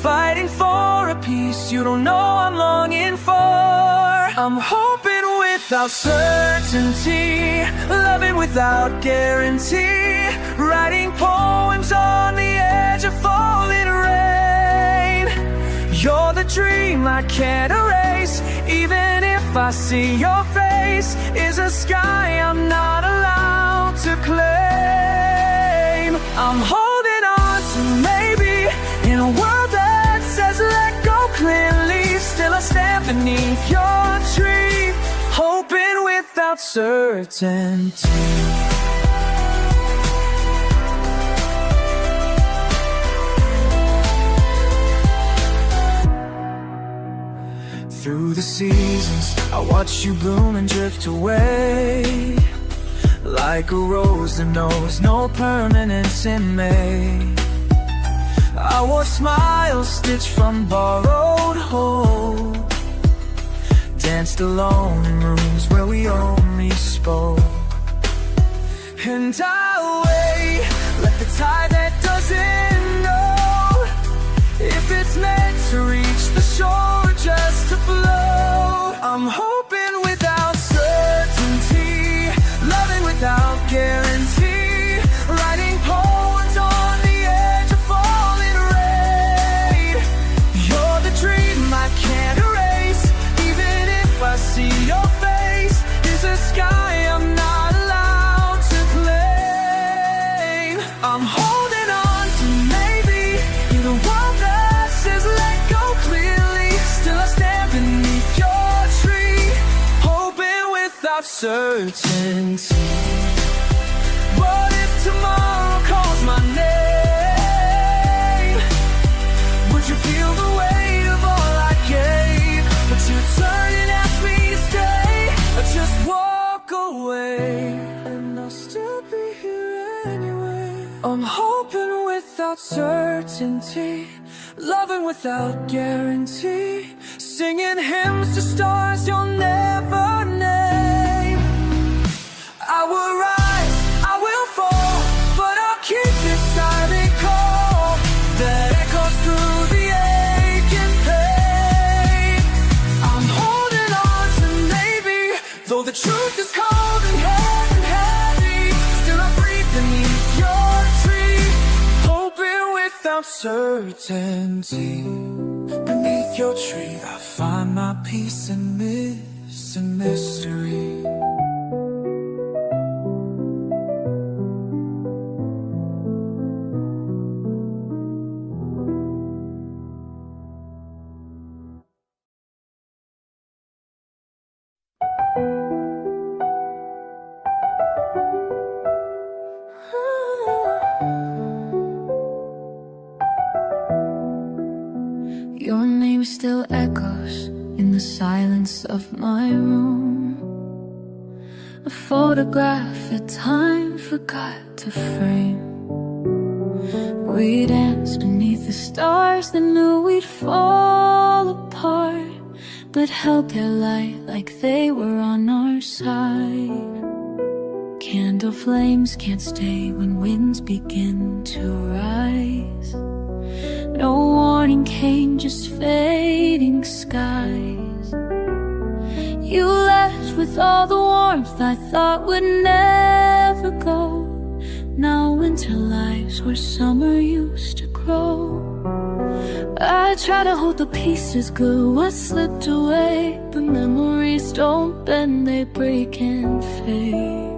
fighting for a peace you don't know I'm longing for. I'm hoping without certainty, loving without guarantee, writing poems on the edge of falling rain. You're the dream I can't erase, even if I see your face is a sky I'm not allowed to claim. I'm holding on to maybe, in a world that says let go clearly, still I stand beneath your tree, hoping without certainty. Through the seasons, I watch you bloom and drift away, like a rose that knows no permanence in May. I wore smiles stitched from borrowed hope, danced alone in rooms where we only spoke. And I'll wait, let the tide that doesn't know if it's meant to reach the shore, just to flow. I'm hoping without certainty, loving without guarantee, writing poems on the edge of falling rain. without certainty. What if tomorrow calls my name? Would you feel the weight of all I gave? Would you turn and ask me to stay, or just walk away? And I'll still be here anyway. I'm hoping without certainty, loving without guarantee, singing hymns to stars you'll never name. I will rise, I will fall, but I'll keep this silent call that echoes through the aching pain. I'm holding on to maybe, though the truth is cold and heavy, still I breathe beneath your tree, hoping without certainty. Beneath your tree I find my peace and miss and mystery. Your name still echoes in the silence of my room, a photograph that time forgot to frame. We danced beneath the stars that knew we'd fall apart, but held their light like they were on our side. Candle flames can't stay when winds begin to rise. No warning came, just fading skies. You left with all the warmth I thought would never go. Now winter lies where summer used to grow. I try to hold the pieces, glue what slipped away, but memories don't bend, they break and fade.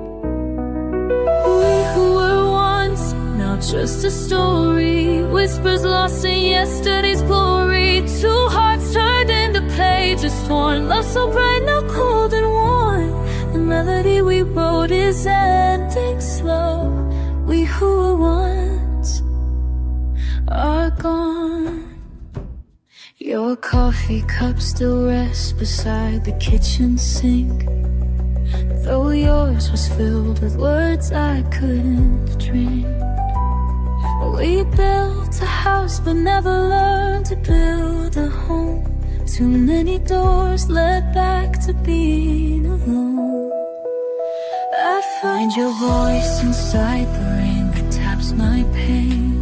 We who were once, now just a story, whispers lost in yesterday's glory. Two hearts turned into pages torn, love so bright, now cold and worn. The melody we wrote is ending slow. We who were once are gone. Your coffee cup still rests beside the kitchen sink, though yours was filled with words I couldn't drink. We built a house but never learned to build a home. Too many doors led back to being alone. I find your voice inside the rain that taps my pain.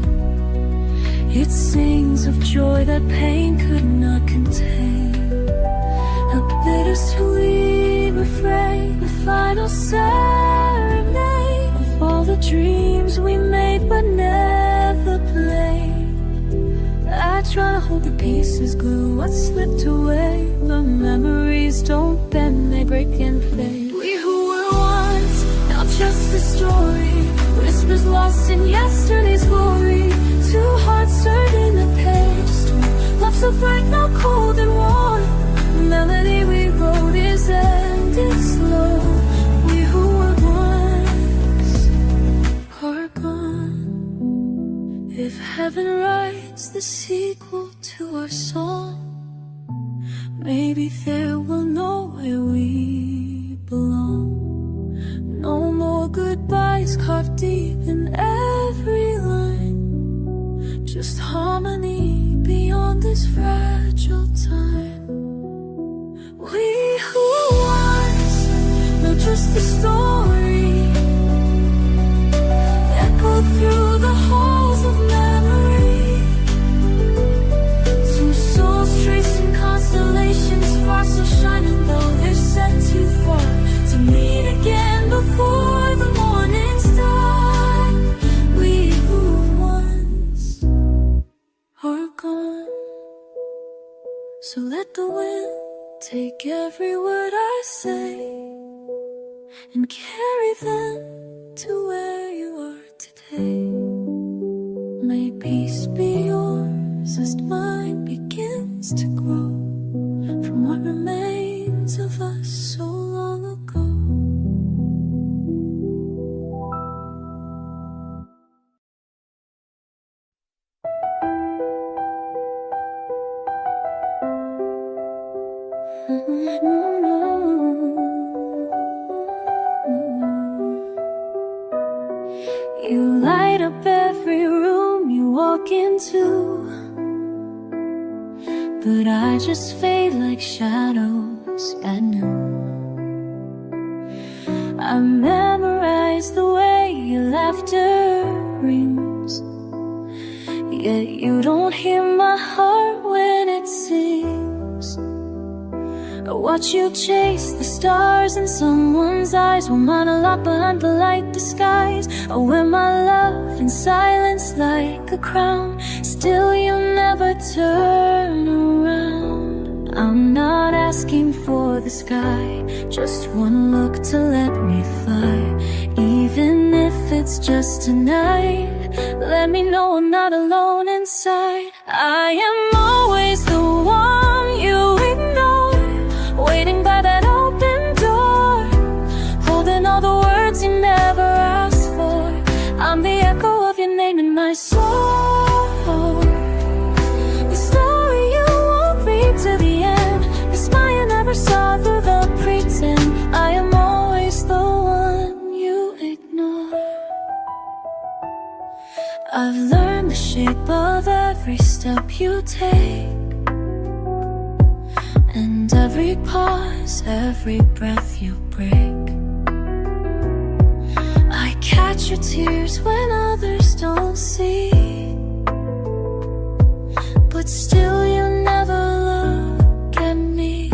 It sings of joy that pain could not contain, a bittersweet refrain, the final serenade of all the dreams we made but never played. I try to hold the pieces, glue what slipped away, but memories don't bend, they break and fade. We who were once, now just a story, whispers lost in yesterday's glory. Two hearts turned into pages torn, love so bright, now cold and worn. The melody we wrote is ending slow. We who were once are gone. If heaven writes the sequel to our song, maybe there will know where we belong. No more goodbyes carved deep in every line, just harmony beyond this fragile time. We who once, not just a story, echoed through the halls of memory. Two souls tracing constellations far, so shining though they're set too far to meet again before the morning star. We who once are gone. So let the wind take every word I say and carry them to where you are today. May peace be yours as mine begins to grow from what remains of us so long ago. You light up every room you walk into, but I just fade like shadows at noon. I memorize the way your laughter rings, yet you don't hear my heart when it sings. I watch you chase the stars in someone's eyes, while mine are locked behind polite disguise. I wear my love in silence like a crown, still you never turn around. I'm not asking for the sky, just one look to let me fly. Even if it's just tonight, let me know I'm not alone inside. I am always the one you ignore, waiting by that open door, holding all the words you never asked for. I'm the echo of your name in my soul, the story you won't read to the end, the smile you never saw through the pretend. I am always the one you ignore. I've learned the shape of every step you take, and every pause, every breath you break. I catch your tears when others don't see, but still you never look at me.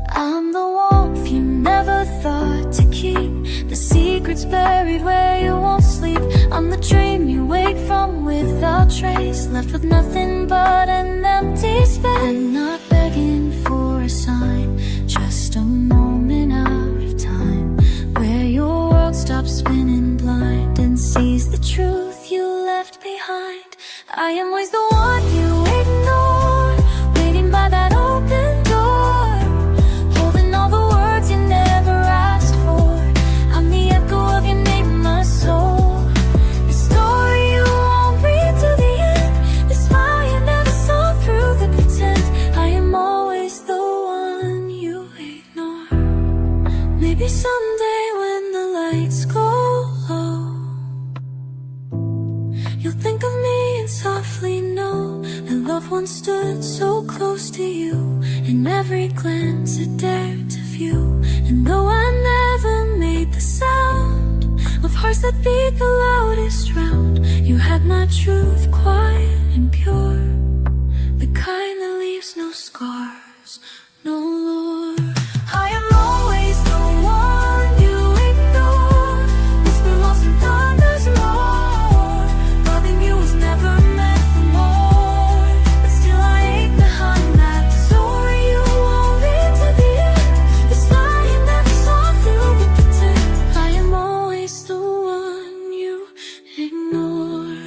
I'm the warmth you never thought to keep, the secrets buried where you won't sleep. I'm the dream you wake from without trace, left with nothing but an empty space. I'm not begging for a sign, just a moment out of time, where your world stops spinning blind and sees the truth you left behind. I am always the one you ignore, waiting by that open door, holding all the words you never asked for. I'm the echo of your name in my soul, the story you won't read to the end, the smile you never saw through the pretend. I am always the one you ignore. Maybe someday when the lights go low, you'll think of me and softly know that loved one stood so close to you, in every glance it dared to view. And though I never made the sound of hearts that beat the loudest round, you had my truth quiet and pure, the kind that leaves no scars, no lure. I am always the one you ignore, whisper lost in thunder's roar. Loving you was never meant for more, but still I ache behind that story you won't read to the end, the smile you never saw through the pretend. I am always the one you ignore.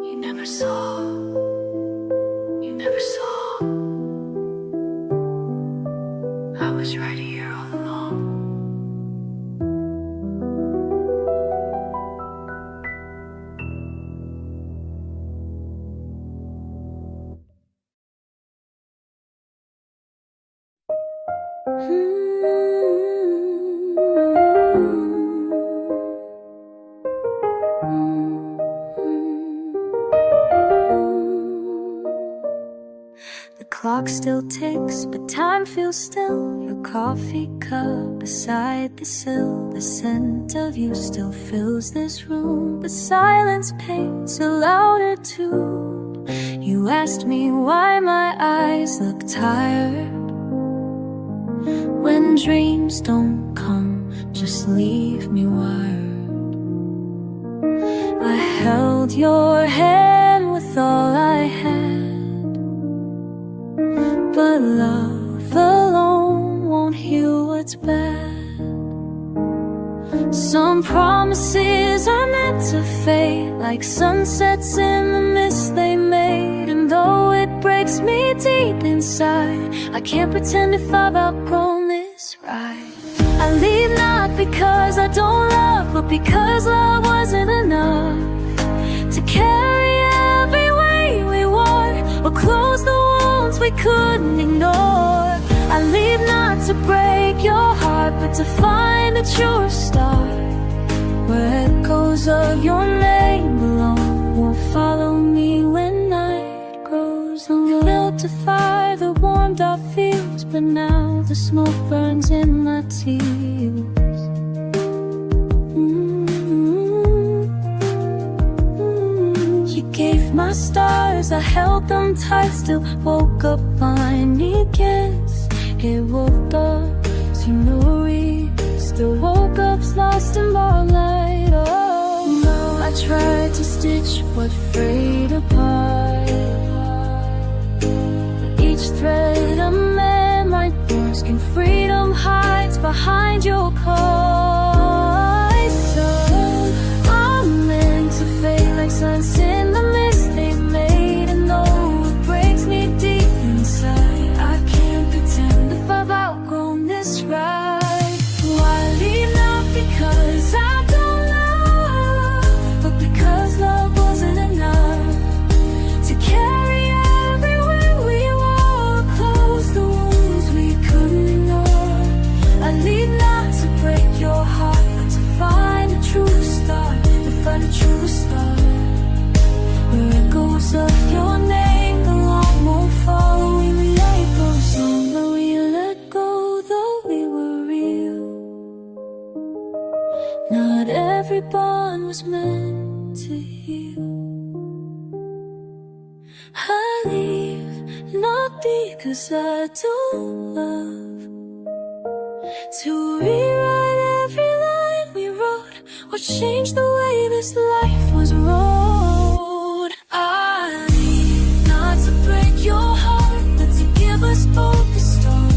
You never saw, you never saw. I was right here all along. The clock still ticks, but time feels still. Your coffee cup beside the sill, the scent of you still fills this room, but silence paints a louder tune. You asked me why my eyes look tired, when dreams don't come, just leave me wired. I held your hand with all I had, but love alone won't heal what's bad. Some promises are meant to fade, like sunsets in the mist they made. And though it breaks me deep inside, I can't pretend if I've outgrown this ride. I leave not because I don't love, but because love wasn't enough to carry every way we wore, or close the wounds we couldn't ignore. I leave not to break your heart, but to find that you're a star where echoes of your name belong, will follow me when night grows on. We built a fire that warmed our fields, but now the smoke burns in my tears. You gave my stars, I held them tight, still woke up finding guess. It woke up, you know we still woke up lost in starlight. Oh no, I tried to stitch what frayed apart. Each thread a memory force, and freedom hides behind your cause. So I'm meant to fade like suns in the mist they made, and though it breaks me deep inside, I can't pretend if I've outgrown this ride. Why leave not because I don't love, but because love wasn't enough to carry everywhere we walk, close the wounds we couldn't ignore. I leave not to break your heart, but to find a true start, to find a true start. Where echoes of your name belong, won't follow when the light goes on. But we let go, though we were real. Not every bond was meant to heal. I leave not because I don't love, to rewrite every line we wrote, or change the way this life was rode. I leave not to break your heart, but to give us both a start.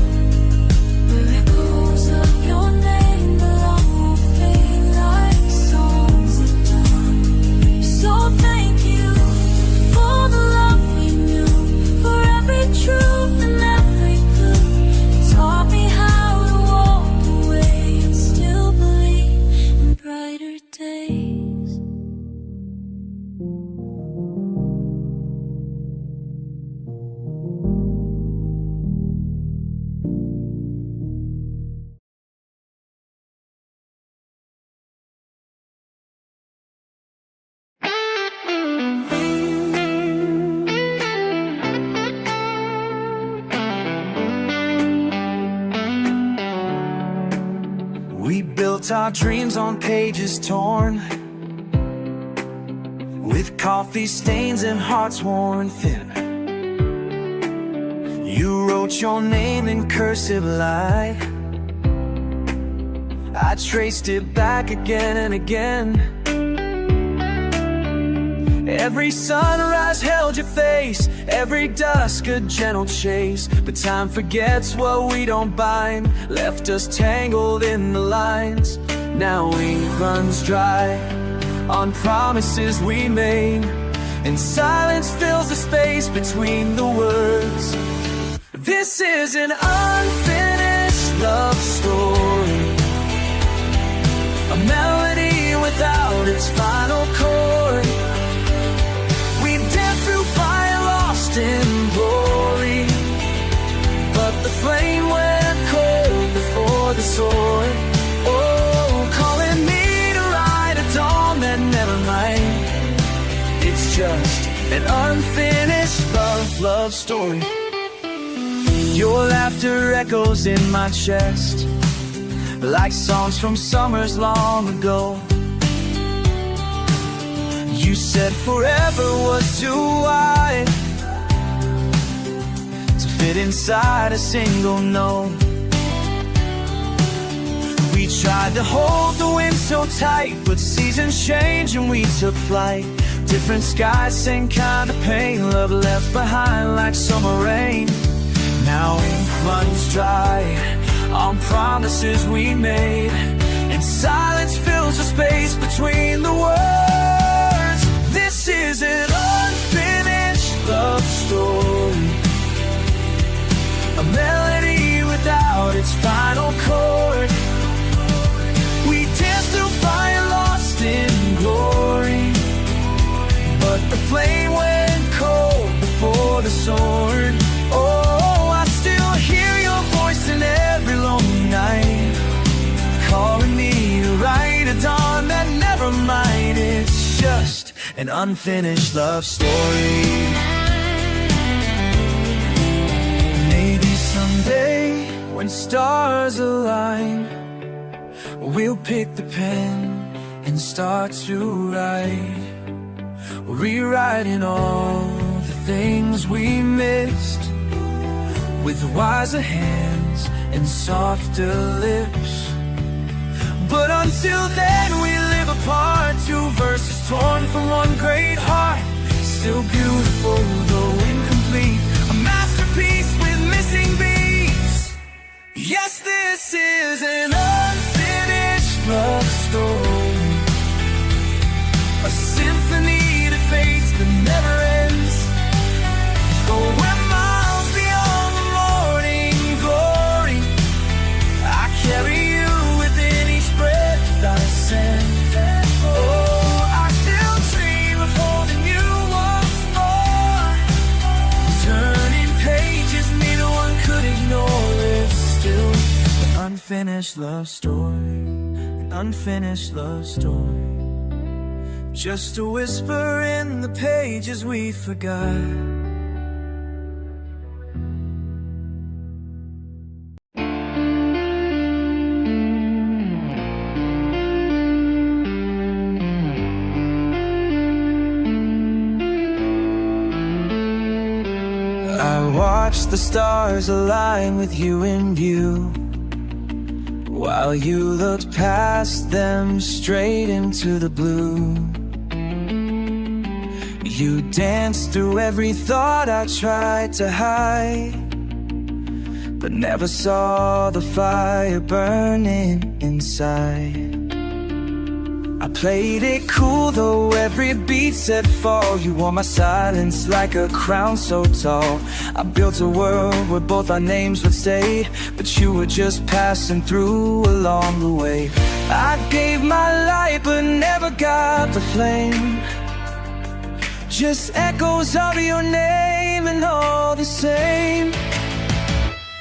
Where echoes of your name belong, will fade like songs at dawn. So thank you for the love we knew, for every truth and every clue. It taught me how to walk away and still believe in brighter days. We built our dreams on pages torn, with coffee stains and hearts worn thin. You wrote your name in cursive light, I traced it back again and again. Every sunrise held your face, every dusk a gentle chase. But time forgets what we don't bind, left us tangled in the lines. Now ink runs dry on promises we made, and silence fills the space between the words. This is an unfinished love story, a melody without its final chord. We danced through fire lost in glory, but the flame went cold before the sword. Oh, calling me to ride a dawn that never might. It's just an unfinished love story. Your laughter echoes in my chest, like songs from summers long ago. You said forever was too wide to fit inside a single note. We tried to hold the wind so tight, but seasons change and we took flight. Different skies, same kind of pain, love left behind like summer rain. Now ink runs dry on promises we made, and silence fills the space between the words. This is an unfinished love story, a melody without its final chord. We danced through fire lost in glory, but the flame went cold before the sword. Oh, I still hear your voice in every lonely night, calling me to ride a dawn that never an unfinished love story. Maybe someday, when stars align, we'll pick the pen and start to write, rewriting all the things we missed, with wiser hands and softer lips. But until then we live apart, two verses torn from one great heart. Still beautiful though incomplete, a masterpiece with missing beats. Yes, this is an unfinished love story, a symphony that fades but never ends. Oh, we're miles beyond the morning glory. I carry you within each breath I send. Oh, I still dream of holding you once more. Turning pages neither one could ignore. It's still an unfinished love story, an unfinished love story. Just a whisper in the pages we forgot. I watched the stars align with you in view, while you looked past them straight into the blue. You danced through every thought I tried to hide, but never saw the fire burning inside. I played it cool though every beat said fall. You wore my silence like a crown so tall. I built a world where both our names would stay, but you were just passing through along the way. I gave my light but never got the flame, just echoes of your name and all the same.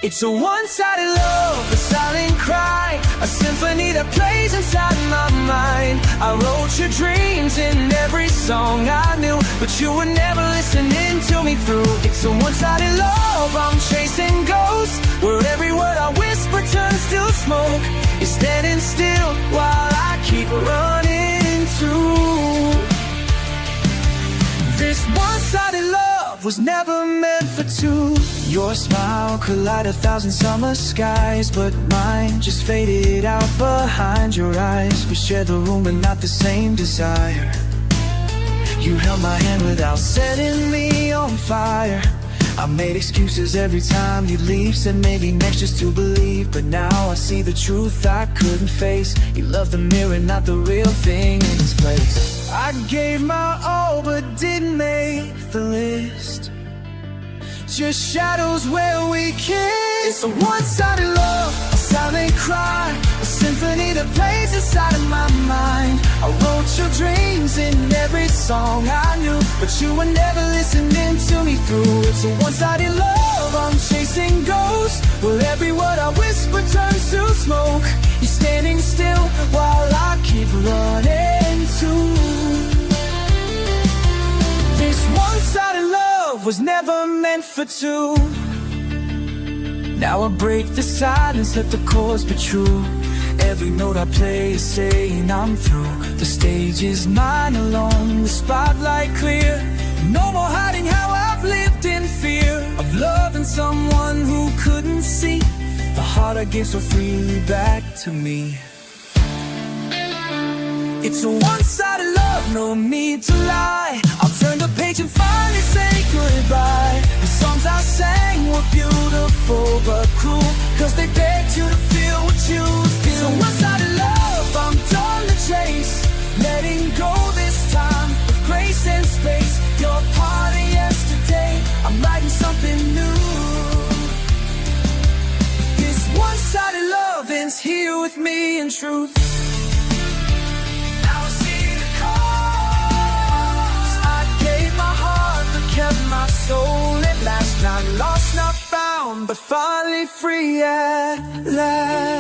It's a one-sided love, a silent cry, a symphony that plays inside my mind. I wrote your dreams in every song I knew, but you were never listening to me through. It's a one-sided love, I'm chasing ghosts, where every word I whisper turns to smoke. You're standing still while I keep running too. This one-sided love was never meant for two. Your smile could light 1,000 summer skies, but mine just faded out behind your eyes. We shared the room but not the same desire. You held my hand without setting me on fire. I made excuses every time you'd leave, said maybe next just to believe, but now I see the truth I couldn't face. You loved the mirror, not the real thing in its place. I gave my all but didn't make the list, just shadows where we kissed. It's a one-sided love, a silent cry, a symphony that plays inside of my mind. I wrote your dreams in every song I knew, but you were never listening to me through. It's a one-sided love, I'm chasing ghosts, where every word I whisper turns to smoke. You're standing still while I keep running too. This one-sided love was never meant for two. Now I break the silence, let the chords be true. Every note I play is saying I'm through. The stage is mine alone, the spotlight clear. No more hiding how I've lived in fear of loving someone who couldn't see the heart I gave so freely back to me. It's a one-sided love, no need to lie. I'll turn the page and finally say goodbye. The songs I sang were beautiful but cruel, cause they begged you to feel what you feel. So one-sided love, I'm done to chase, letting go this time with grace and space. You're part of yesterday, I'm writing something new. This one-sided love ends here with me in truth. Kept my soul at last, not lost, not found, but finally free at last.